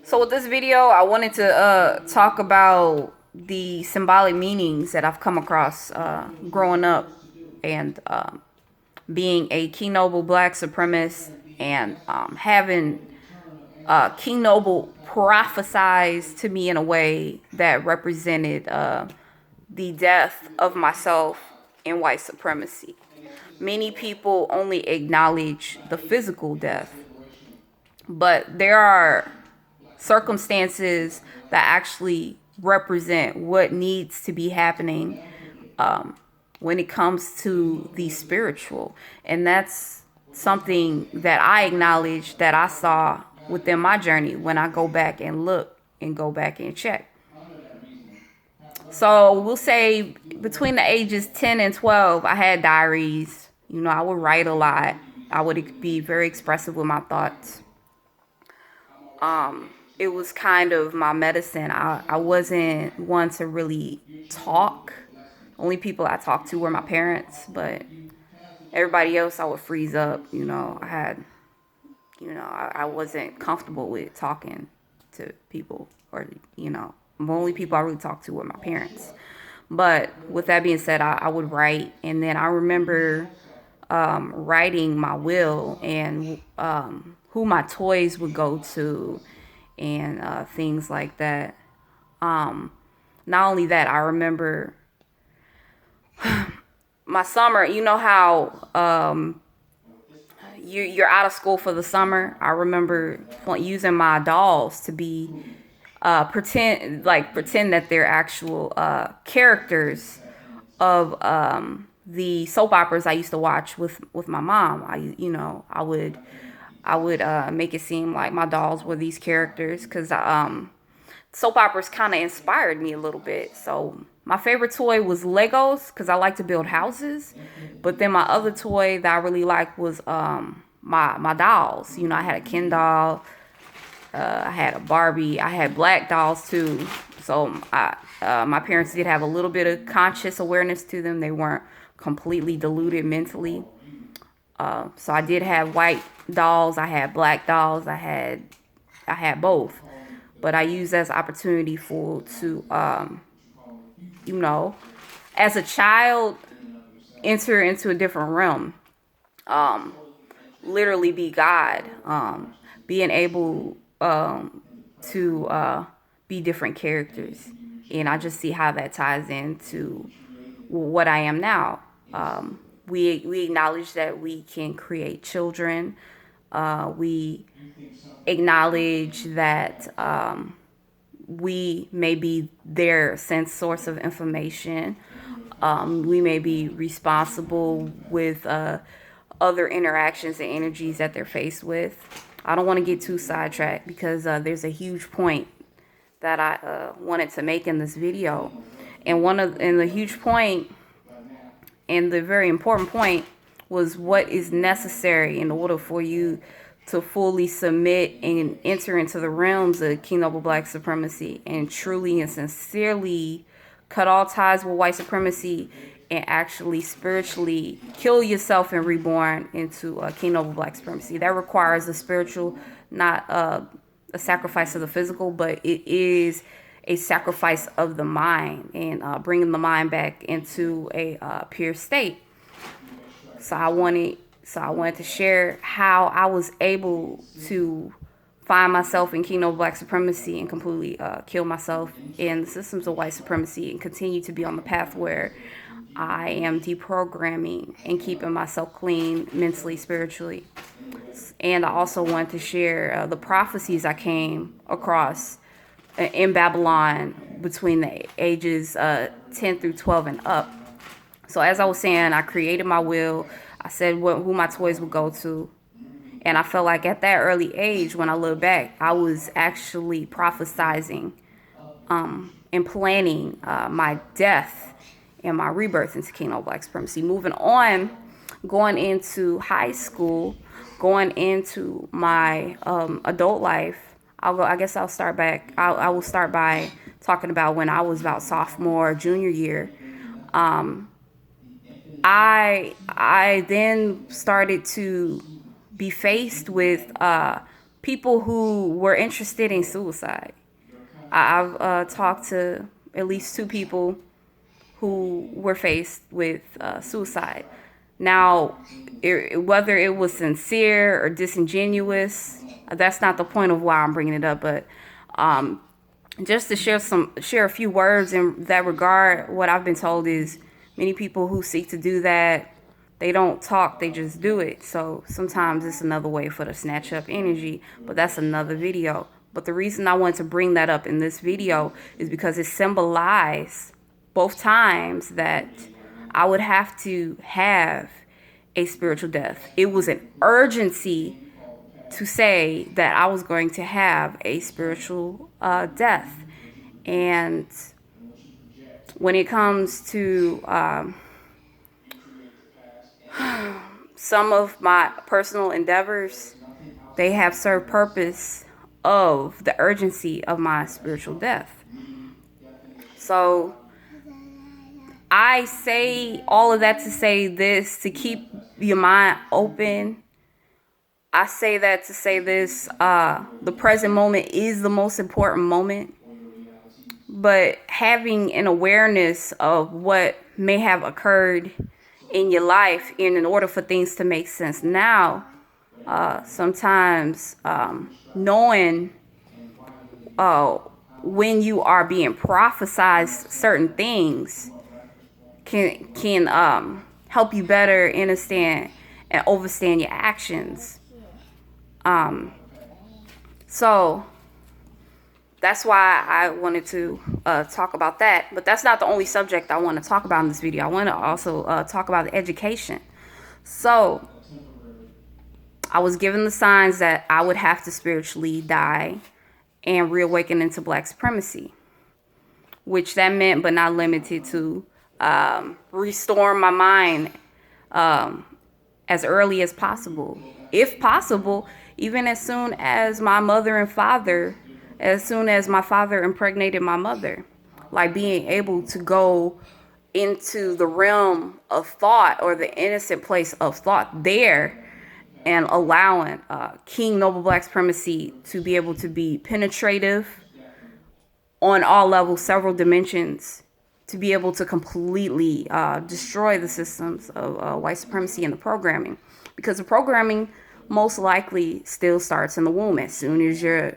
So with this video, I wanted to talk about the symbolic meanings that I've come across growing up and being a King Noble Black supremacist and having King Noble prophesized to me in a way that represented the death of myself in white supremacy. Many people only acknowledge the physical death, but there are circumstances that actually represent what needs to be happening when it comes to the spiritual. And that's something that I acknowledge that I saw within my journey when I go back and look and go back and check. So we'll say between the ages 10 and 12, I had diaries. You know, I would write a lot. I would be very expressive with my thoughts. It was kind of my medicine. I wasn't one to really talk. Only people I talked to were my parents, but everybody else I would freeze up. I wasn't comfortable with talking to people, or, the only people I really talked to were my parents. But with that being said, I would write, and then I remember writing my will and who my toys would go to and things like that. Not only that, I remember my summer. You know how you're out of school for the summer. I remember using my dolls to be pretend that they're actual characters of the soap operas I used to watch with my mom. I would make it seem like my dolls were these characters because soap operas kind of inspired me a little bit. So my favorite toy was Legos because I like to build houses. But then my other toy that I really liked was my dolls. You know, I had a Ken doll. I had a Barbie. I had black dolls too. So my parents did have a little bit of conscious awareness to them. They weren't completely deluded mentally. So I did have white dolls. I had black dolls. I had both. But I used that as an opportunity as a child, enter into a different realm. Literally be God. Being able to be different characters. And I just see how that ties into what I am now. We acknowledge that we can create children. We acknowledge that we may be their sense source of information. We may be responsible with other interactions and energies that they're faced with. I don't want to get too sidetracked because there's a huge point that I wanted to make in this video, and the huge point and the very important point was what is necessary in order for you to fully submit and enter into the realms of King Noble Black supremacy and truly and sincerely cut all ties with white supremacy and actually spiritually kill yourself and reborn into King Noble Black supremacy. That requires a spiritual, not a sacrifice of the physical, but it is a sacrifice of the mind and bringing the mind back into a pure state. So I wanted to share how I was able to find myself in King Noble Black supremacy and completely kill myself in the systems of white supremacy and continue to be on the path where I am deprogramming and keeping myself clean mentally, spiritually. And I also want to share the prophecies I came across in Babylon between the ages 10 through 12 and up. So as I was saying, I created my will. I said who my toys would go to. And I felt like at that early age, when I look back, I was actually prophesizing and planning my death and my rebirth into King Noble Black supremacy. Moving on, going into high school, going into my adult life, I guess I'll start back. I will start by talking about when I was about sophomore, junior year. I then started to be faced with people who were interested in suicide. I've talked to at least two people who were faced with suicide. Now, whether it was sincere or disingenuous, that's not the point of why I'm bringing it up. But just to share a few words in that regard, what I've been told is many people who seek to do that, they don't talk, they just do it. So sometimes it's another way for to snatch up energy, but that's another video. But the reason I wanted to bring that up in this video is because it symbolized both times that I would have to have a spiritual death. It was an urgency to say that I was going to have a spiritual death. And when it comes to some of my personal endeavors, they have served purpose of the urgency of my spiritual death. So I say all of that to say this, to keep your mind open. I say that to say this, the present moment is the most important moment. But having an awareness of what may have occurred in your life, and in order for things to make sense now, sometimes knowing when you are being prophesized certain things can help you better understand and overstand your actions. So that's why I wanted to talk about that. But that's not the only subject I want to talk about in this video. I want to also talk about education. So I was given the signs that I would have to spiritually die and reawaken into Black supremacy, which that meant, but not limited to, restore my mind as early as possible. If possible, even as soon as my mother and father, as soon as my father impregnated my mother, like being able to go into the realm of thought, or the innocent place of thought there, and allowing King Noble Black supremacy to be able to be penetrative on all levels, several dimensions, to be able to completely destroy the systems of white supremacy and the programming. Because the programming most likely still starts in the womb. As soon as your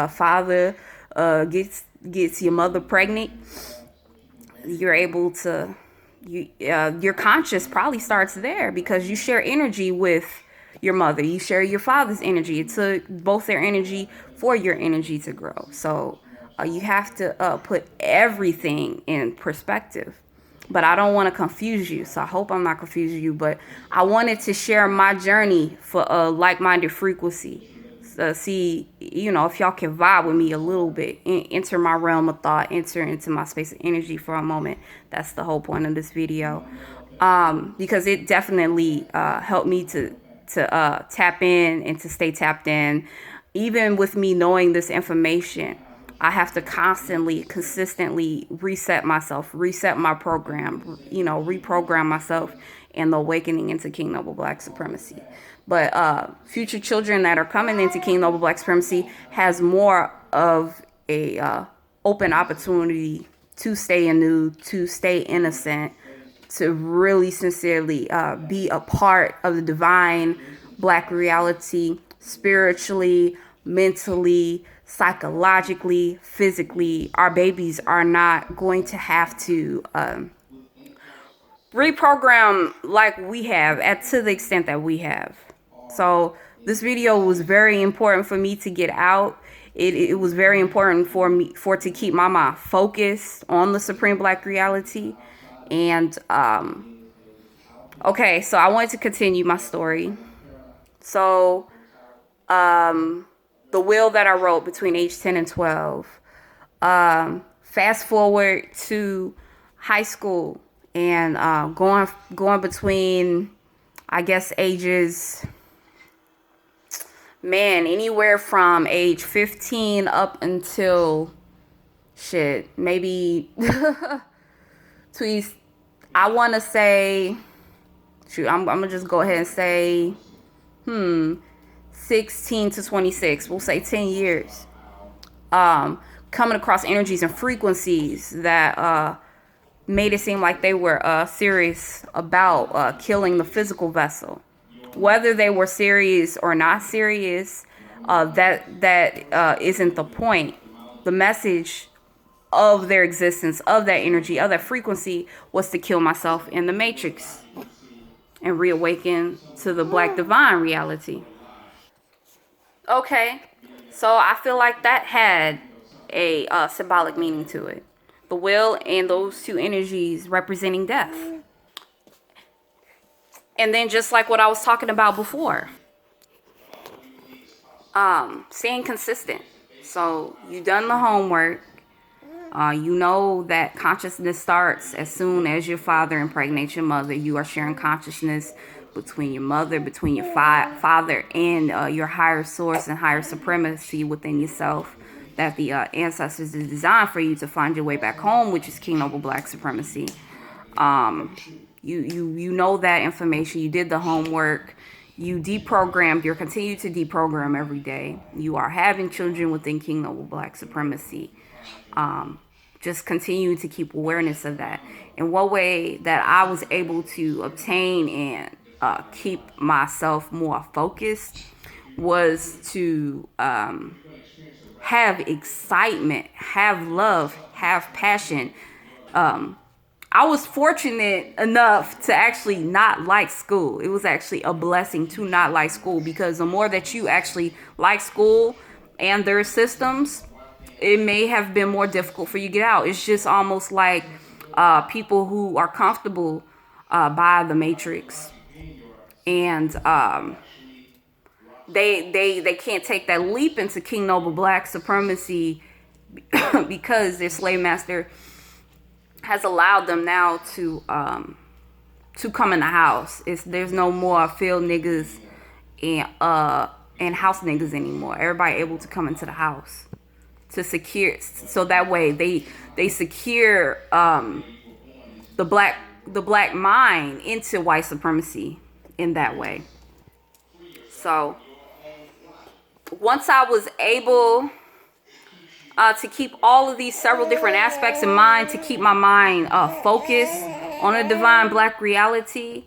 father gets your mother pregnant, you're able to, your conscious probably starts there, because you share energy with your mother. You share your father's energy. It took both their energy for your energy to grow. So you have to put everything in perspective. But I don't want to confuse you, so I hope I'm not confusing you. But I wanted to share my journey for a like-minded frequency. So see, if y'all can vibe with me a little bit, enter my realm of thought, enter into my space of energy for a moment. That's the whole point of this video, because it definitely helped me to tap in and to stay tapped in. Even with me knowing this information, I have to constantly, consistently reset myself, reset my program, reprogram myself in the awakening into King Noble Black supremacy. But future children that are coming into King Noble Black supremacy has more of a open opportunity to stay anew, to stay innocent, to really sincerely be a part of the divine Black reality, spiritually, mentally, psychologically, physically. Our babies are not going to have to reprogram like we have, to the extent that we have. So this video was very important for me to get out. It was very important for me to keep my mind focused on the supreme Black reality. And okay, so I wanted to continue my story. So the will that I wrote between age 10 and 12, fast forward to high school, and going between, I guess, ages, anywhere from age 15 up until maybe I want to say, I'm gonna just go ahead and say 16 to 26, we'll say 10 years, coming across energies and frequencies that made it seem like they were serious about killing the physical vessel. Whether they were serious or not serious, that isn't the point. The message of their existence, of that energy, of that frequency, was to kill myself in the matrix and reawaken to the black divine reality. Okay, so I feel like that had a symbolic meaning to it. The will and those two energies representing death. And then just like what I was talking about before, staying consistent. So you done the homework. You know that consciousness starts as soon as your father impregnates your mother. You are sharing consciousness between your mother, between your father, and your higher source and higher supremacy within yourself. That the ancestors is designed for you to find your way back home, which is King Noble Black Supremacy. You know that information. You did the homework. You deprogrammed. You're continuing to deprogram every day. You are having children within King Noble Black Supremacy. Just continue to keep awareness of that. And one way that I was able to obtain and keep myself more focused was to have excitement, have love, have passion. I was fortunate enough to actually not like school. It was actually a blessing to not like school, because the more that you actually like school and their systems, it may have been more difficult for you to get out. It's just almost like people who are comfortable by the matrix, and they can't take that leap into King Noble Black Supremacy because their slave master has allowed them now to come in the house. There's no more field niggas and house niggas anymore. Everybody able to come into the house to secure, so that way they secure the black mind into white supremacy in that way. So once I was able to keep all of these several different aspects in mind, to keep my mind focused on a divine black reality,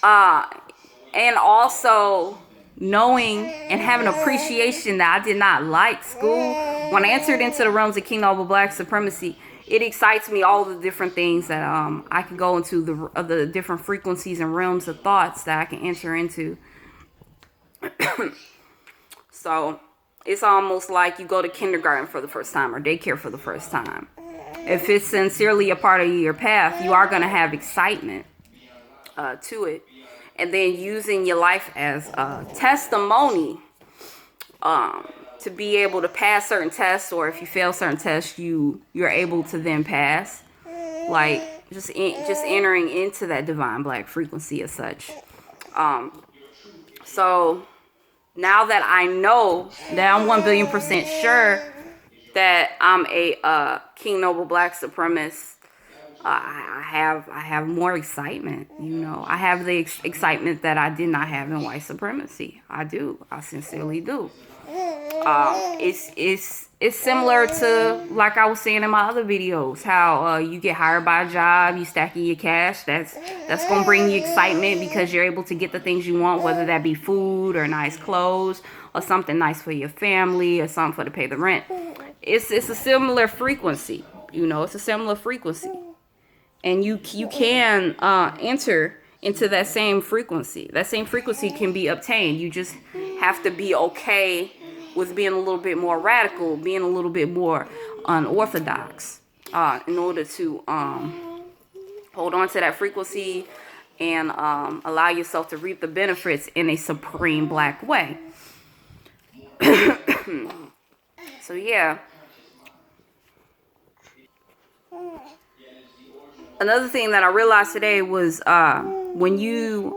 and also knowing and having appreciation that I did not like school. When I entered into the realms of King Noble Black Supremacy, it excites me, all the different things that I can go into, the different frequencies and realms of thoughts that I can enter into. So it's almost like you go to kindergarten for the first time or daycare for the first time. If it's sincerely a part of your path, you are going to have excitement to it. And then using your life as a testimony to be able to pass certain tests, or if you fail certain tests, you're able to then pass. Like just entering into that divine black frequency as such. So now that I know that I'm 1,000,000,000% sure that I'm a King Noble Black Supremacist, I have more excitement. I have the excitement that I did not have in white supremacy. I do. I sincerely do. It's similar to, like I was saying in my other videos, how you get hired by a job, you stacking your cash. That's gonna bring you excitement because you're able to get the things you want, whether that be food or nice clothes or something nice for your family or something to pay the rent. It's a similar frequency. It's a similar frequency. And you can enter into that same frequency. That same frequency can be obtained. You just have to be okay with being a little bit more radical, being a little bit more unorthodox, in order to hold on to that frequency and allow yourself to reap the benefits in a supreme black way. So yeah. Another thing that I realized today was when you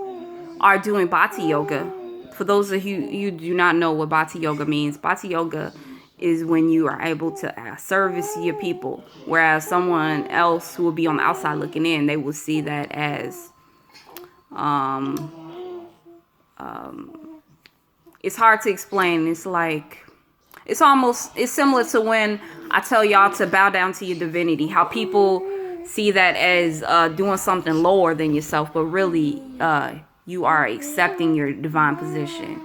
are doing Bhakti yoga, for those of you do not know what Bhakti yoga means, Bhakti yoga is when you are able to service your people, whereas someone else who will be on the outside looking in, they will see that as it's hard to explain. It's like, it's similar to when I tell y'all to bow down to your divinity. How people see that as doing something lower than yourself, but really you are accepting your divine position.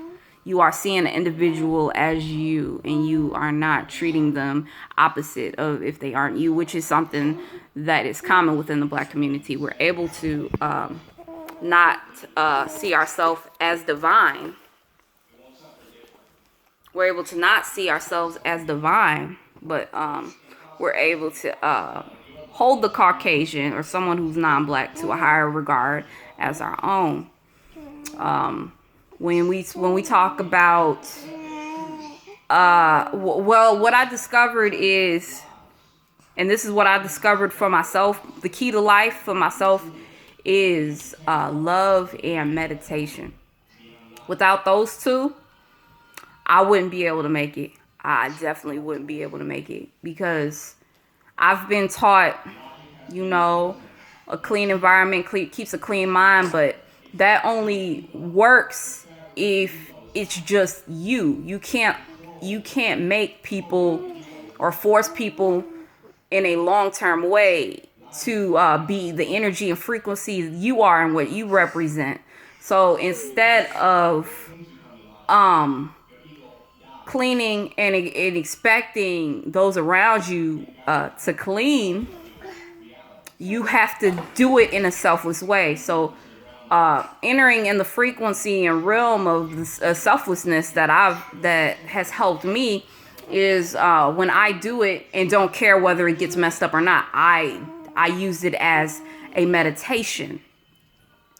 You are seeing the individual as you, and you are not treating them opposite of if they aren't you, which is something that is common within the Black community. We're able to not see ourselves as divine. We're able to not see ourselves as divine, but we're able to hold the Caucasian or someone who's non-Black to a higher regard as our own. When we talk about what I discovered is, and this is what I discovered for myself, the key to life for myself is love and meditation. Without those two, I wouldn't be able to make it. I definitely wouldn't be able to make it, because I've been taught, a clean environment keeps a clean mind, but that only works if it's just you. You can't make people or force people in a long-term way to be the energy and frequency you are and what you represent. So instead of cleaning and expecting those around you to clean, you have to do it in a selfless way. So entering in the frequency and realm of selflessness that has helped me is when I do it and don't care whether it gets messed up or not. I use it as a meditation.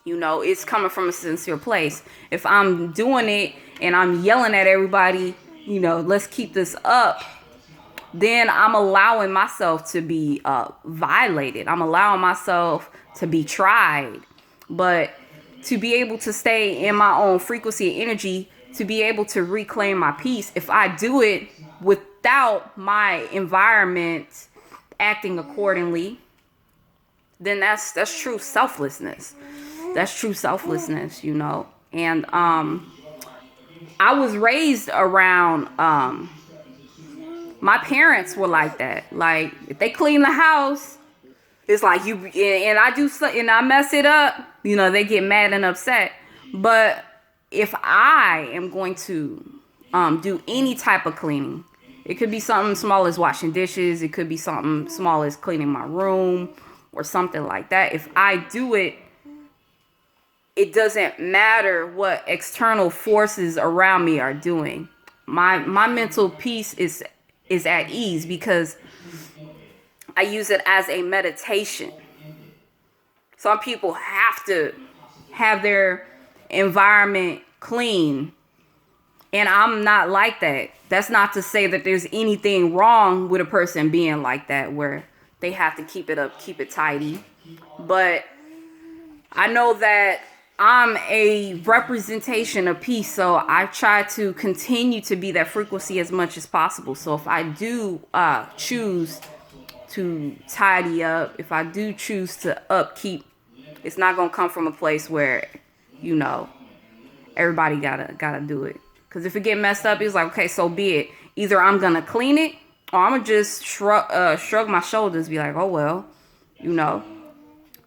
It's coming from a sincere place. If I'm doing it and I'm yelling at everybody, let's keep this up, then I'm allowing myself to be violated. I'm allowing myself to be tried. But to be able to stay in my own frequency and energy, to be able to reclaim my peace, if I do it without my environment acting accordingly, then that's true selflessness. That's true selflessness, And I was raised around, my parents were like that. Like, if they clean the house, it's like and I do something and I mess it up, they get mad and upset. But if I am going to do any type of cleaning, it could be something small as washing dishes, it could be something small as cleaning my room or something like that. If I do it, it doesn't matter what external forces around me are doing. My mental peace is at ease because I use it as a meditation. Some people have to have their environment clean, and I'm not like that. That's not to say that there's anything wrong with a person being like that, where they have to keep it up, keep it tidy. But I know that I'm a representation of peace, so I try to continue to be that frequency as much as possible. So if I do choose to tidy up, if I do choose to upkeep, it's not gonna come from a place where everybody gotta do it. Because if it get messed up, it's like, okay, so be it. Either I'm gonna clean it, or I'm gonna just shrug my shoulders, be like, oh well,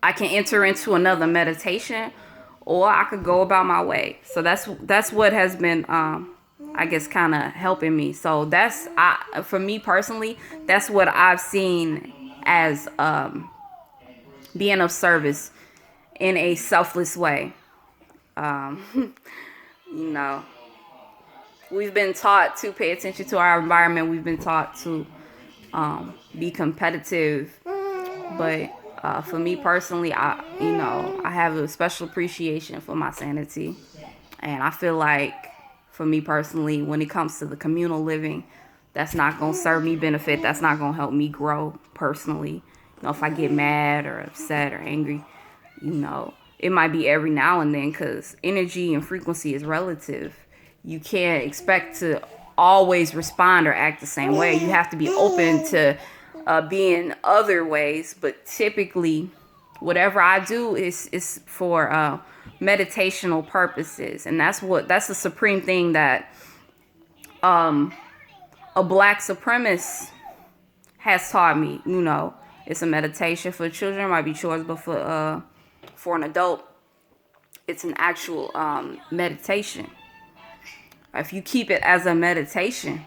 I can enter into another meditation, or I could go about my way. So that's what has been, I guess, kind of helping me. So for me personally, that's what I've seen as being of service in a selfless way. We've been taught to pay attention to our environment. We've been taught to be competitive, but for me personally, I have a special appreciation for my sanity. And I feel like, for me personally, when it comes to the communal living, that's not going to serve me benefit. That's not going to help me grow personally. If I get mad or upset or angry, it might be every now and then, because energy and frequency is relative. You can't expect to always respond or act the same way. You have to be open to being other ways, but typically whatever I do is for meditational purposes. And that's the supreme thing that a black supremacist has taught me. You know, it's a meditation. For children it might be chores, but for an adult it's an actual meditation. If you keep it as a meditation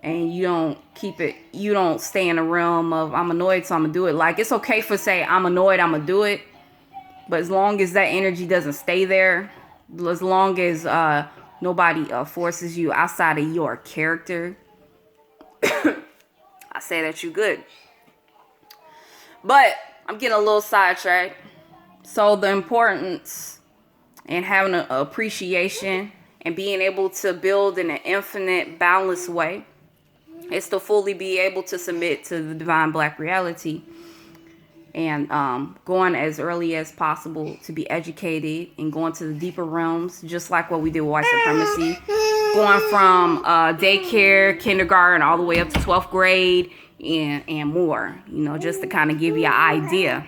and you don't stay in the realm of I'm annoyed so I'm gonna do it. Like, it's okay for say I'm annoyed, I'm gonna do it, but as long as that energy doesn't stay there, as long as nobody forces you outside of your character, I say that you good. But I'm getting a little sidetracked. So the importance and having an appreciation and being able to build in an infinite, balanced way is to fully be able to submit to the divine black reality, and going as early as possible to be educated and going to the deeper realms, just like what we did with white supremacy, going from daycare, kindergarten, all the way up to 12th grade and more, you know, just to kind of give you an idea.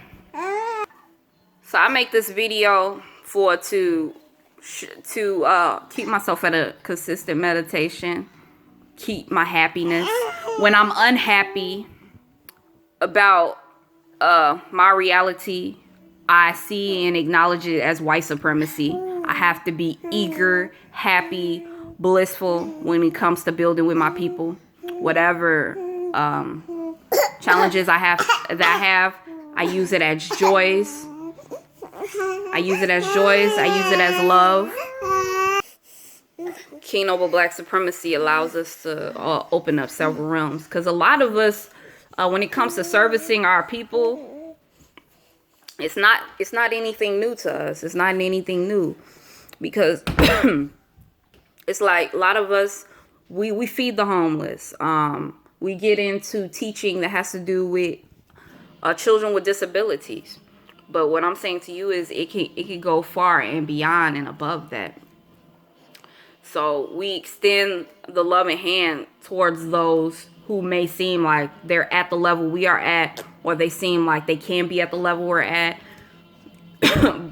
So I make this video to keep myself at a consistent meditation, keep my happiness. When I'm unhappy about my reality, I see and acknowledge it as white supremacy. I have to be eager, happy, blissful when it comes to building with my people. Whatever challenges I have, I use it as joys. I use it as love. King Noble Black Supremacy allows us to open up several realms. Because a lot of us, when it comes to servicing our people, it's not anything new to us. It's not anything new. Because it's like a lot of us, we feed the homeless. We get into teaching that has to do with children with disabilities. But what I'm saying to you is it can go far and beyond and above that. So we extend the loving hand towards those who may seem like they're at the level we are at, or they seem like they can be at the level we're at.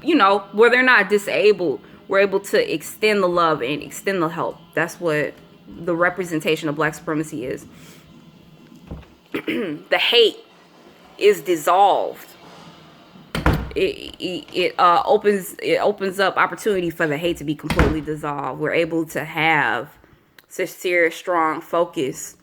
You know, where they're not disabled, we're able to extend the love and extend the help. That's what the representation of black supremacy is. The hate is dissolved. It opens up opportunity for the hate to be completely dissolved. We're able to have sincere, strong focus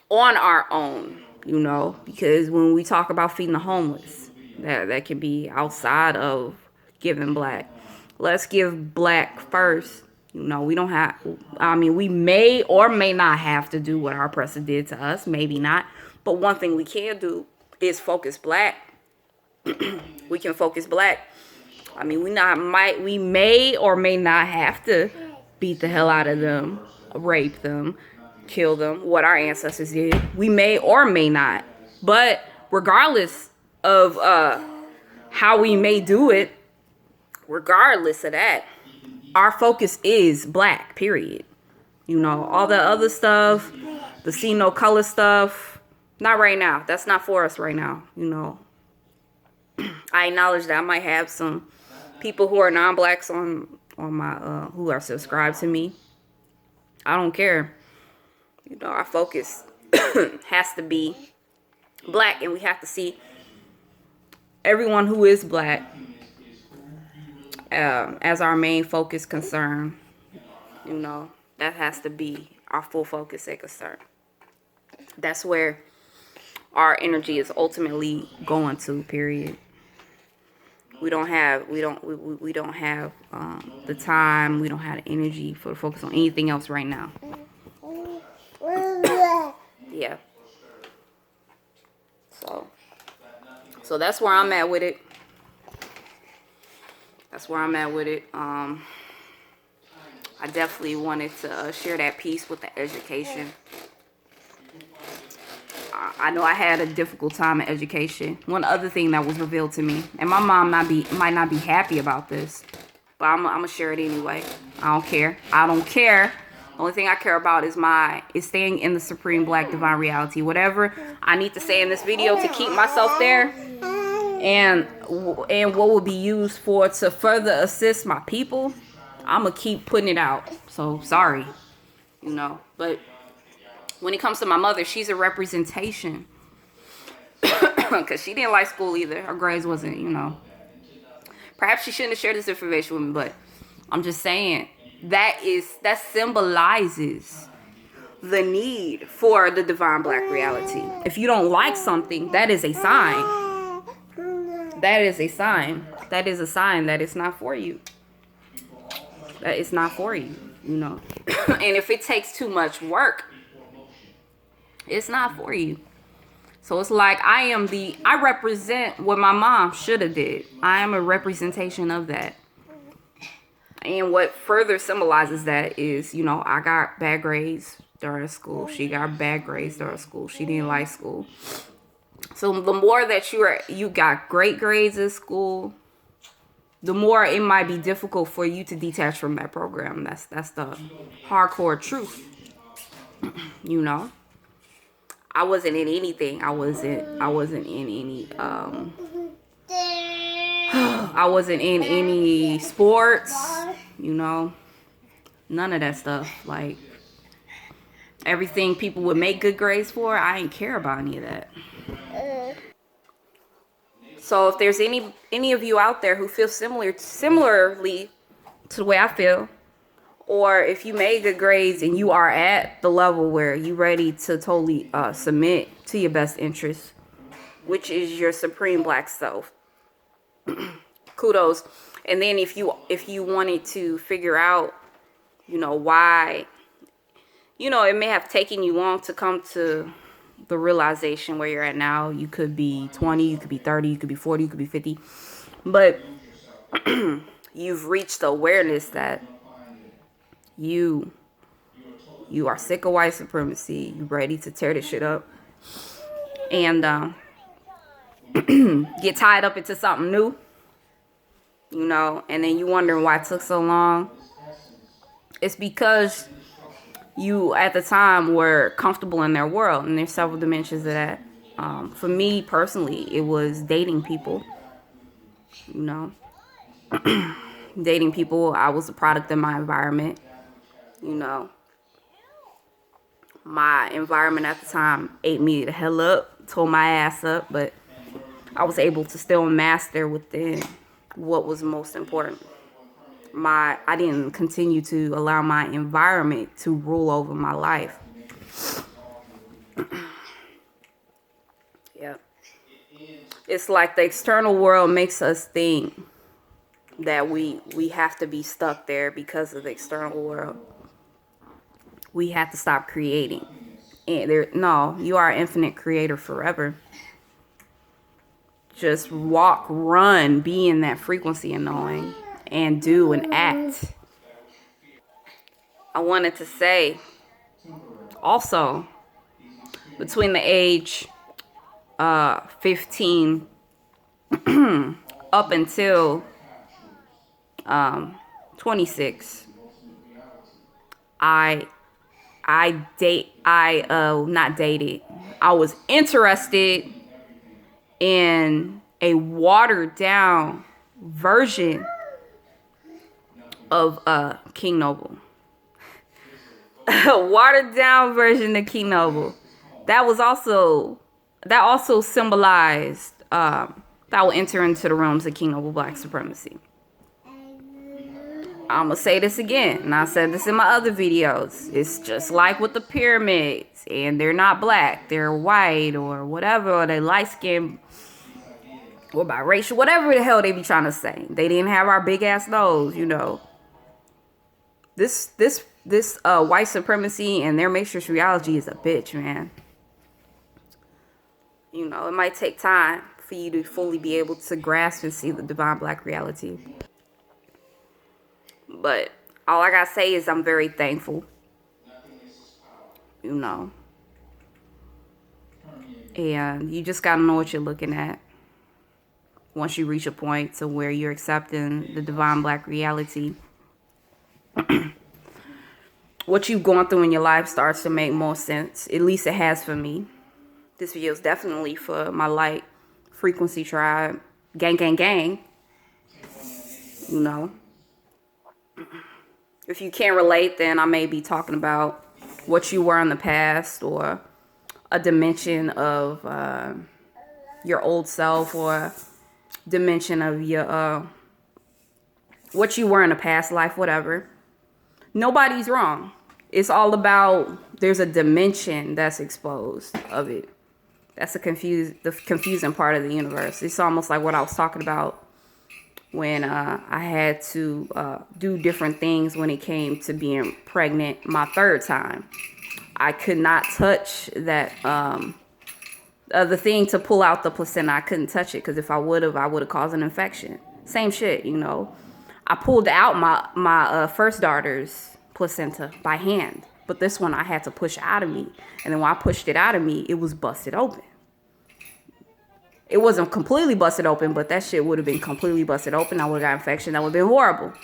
on our own, you know, because when we talk about feeding the homeless, that can be outside of giving black. Let's give black first. You know, we don't have, I mean, we may or may not have to do what our oppressor did to us, maybe not. But one thing we can do is focus black. We can focus black. I mean, we may or may not have to beat the hell out of them, rape them, kill them, what our ancestors did. We may or may not. But regardless of how we may do it, regardless of that, our focus is black, period. You know, all the other stuff, the see no color stuff, not right now. That's not for us right now, you know. I acknowledge that I might have some people who are non-blacks on my who are subscribed to me. I don't care. You know, our focus has to be black, and we have to see everyone who is black as our main focus concern. You know, that has to be our full focus and concern. That's where our energy is ultimately going to, period. We don't have the time, we don't have the energy for to focus on anything else right now. Yeah. So that's where I'm at with it. I definitely wanted to share that piece with the education. I know I had a difficult time in education. One other thing that was revealed to me, and my mom might not be happy about this, but I'm gonna share it anyway. I don't care. The only thing I care about is staying in the supreme black divine reality. Whatever I need to say in this video to keep myself there, and what will be used for to further assist my people, I'm gonna keep putting it out. So sorry, but when it comes to my mother, she's a representation because she didn't like school either. Her grades wasn't, perhaps she shouldn't have shared this information with me, but I'm just saying that symbolizes the need for the divine black reality. If you don't like something, that is a sign. That is a sign. That is a sign that it's not for you. That it's not for you, And if it takes too much work, it's not for you. So it's like I represent what my mom should have did. I am a representation of that. And what further symbolizes that is, I got bad grades during school. She got bad grades during school. She didn't like school. So the more that you got great grades in school, the more it might be difficult for you to detach from that program. That's the hardcore truth. I wasn't in anything. I wasn't in any I wasn't in any sports, none of that stuff. Like everything people would make good grades for, I didn't care about any of that. So if there's any of you out there who feel similarly to the way I feel, or if you made good grades and you are at the level where you're ready to totally submit to your best interest, which is your supreme black self, kudos. And then if you wanted to figure out, why, it may have taken you long to come to the realization where you're at now. You could be 20, you could be 30, you could be 40, you could be 50, but you've reached the awareness that you are sick of white supremacy. You ready to tear this shit up and get tied up into something new, and then you wondering why it took so long. It's because you at the time were comfortable in their world, and there's several dimensions of that. For me personally, it was dating people, dating people. I was a product of my environment. My environment at the time ate me the hell up, tore my ass up, but I was able to still master within what was most important. I didn't continue to allow my environment to rule over my life. Yeah. It's like the external world makes us think that we have to be stuck there because of the external world. We have to stop creating. And no, you are an infinite creator forever. Just walk, run, be in that frequency and knowing, and do and act. I wanted to say also, between the age 15 up until 26, I was interested in a watered down version of King Noble. A watered down version of King Noble. That also symbolized that will enter into the realms of King Noble black supremacy. I'm going to say this again, and I said this in my other videos. It's just like with the pyramids, and they're not black, they're white or whatever, or they light skinned or biracial, whatever the hell they be trying to say. They didn't have our big ass nose, This white supremacy and their matrix reality is a bitch, man. It might take time for you to fully be able to grasp and see the divine black reality. But all I gotta say is I'm very thankful. And you just gotta know what you're looking at. Once you reach a point to where you're accepting the divine black reality, what you've gone through in your life starts to make more sense. At least it has for me. This video is definitely for my light frequency tribe. gang, gang, gang, you know. If you can't relate, then I may be talking about what you were in the past, or a dimension of your old self, or dimension of your what you were in a past life, whatever. Nobody's wrong. It's all about, there's a dimension that's exposed of it. That's the confusing part of the universe. It's almost like what I was talking about when I had to do different things when it came to being pregnant my third time. I could not touch that, the thing to pull out the placenta. I couldn't touch it, because if I would have caused an infection. Same shit, you know. I pulled out my first daughter's placenta by hand, but this one I had to push out of me. And then when I pushed it out of me, it was busted open. It wasn't completely busted open, but that shit would have been completely busted open. I would have got infection. That would have been horrible.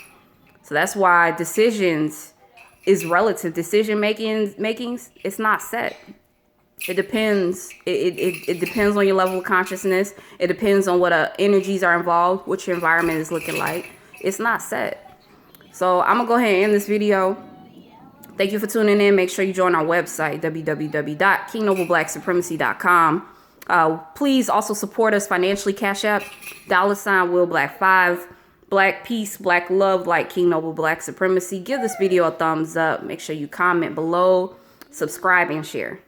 So that's why decisions is relative. Decision makings, it's not set. It depends. It depends on your level of consciousness. It depends on what energies are involved, what your environment is looking like. It's not set. So I'm going to go ahead and end this video. Thank you for tuning in. Make sure you join our website, www.kingnobelblacksupremacy.com. Please also support us financially. Cash App, $WillBlack5. Black peace, black love, like King Noble Black Supremacy. Give this video a thumbs up. Make sure you comment below, subscribe, and share.